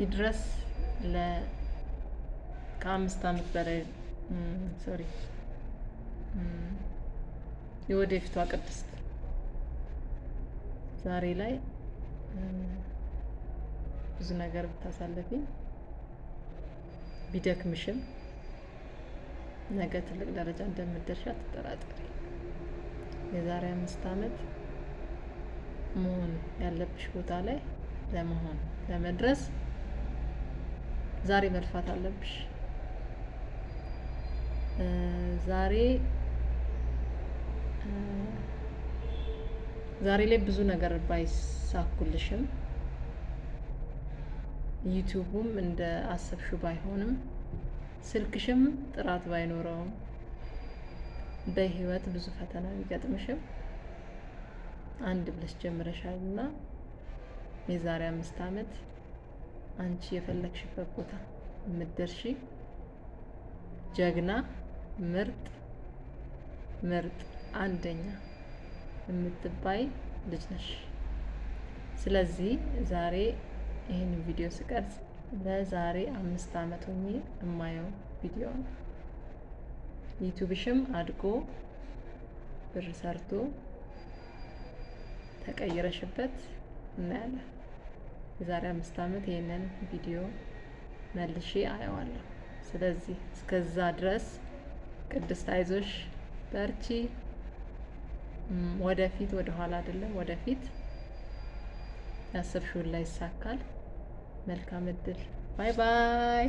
ይድረስ ከ5 ዓመት በላይ ሶሪ የወደፊቷ ቅድስት ዛሬ ላይ ብዙ ነገር ብታሳልፊ ቢደክምሽም ነገ ትልቅ ደረጃ እንደምትደርሺ አትጠራጠሪ። የዛሬ 5 ዓመት መሆን ያለብሽ ቦታ ላይ ለመድረስ ዛሬ መልፋት አለብሽ። ዛሬ ላይ ብዙ ነገር ባይሳኩልሽም ዩቲዩቡም እንደ አሰብሽው ባይሆንም ስልክሽም ጥራት ባይኖረውም በህይወት ብዙ ፈተና ቢገጥምሽም አንድ ብለሽ ጀምረሻልና የዛሬ 5 ዓመት አንቺ የፈለግሽበት ቦታ የምትደርሺ ጀግና ምርጥ አንደኛ የምትባይ ልጅ ነሽ። ስለዚህ ዛሬ ይሄን ቪዲዮ ስቀርጽ ለዛሬ 5 ዓመት ሆኜ የማየው ቪዲዮ ነው። ዩቲዩብሽም አድጎ ብር ሰርቶ ተቀይረሽበት እናያለን። የዛሬ 5 ዓመት ይሄንን ቪዲዮ መልሼ አየዋለሁ። ስለዚህ እስከዛ ድረስ ቅድስት አይዞሽ፣ በርቺ። ወደፊት ወደ ኋላ አይደለም ወደፊት ያሰብሽውን ላይ ይሳካል። መልካም እድል። ባይ ባይ።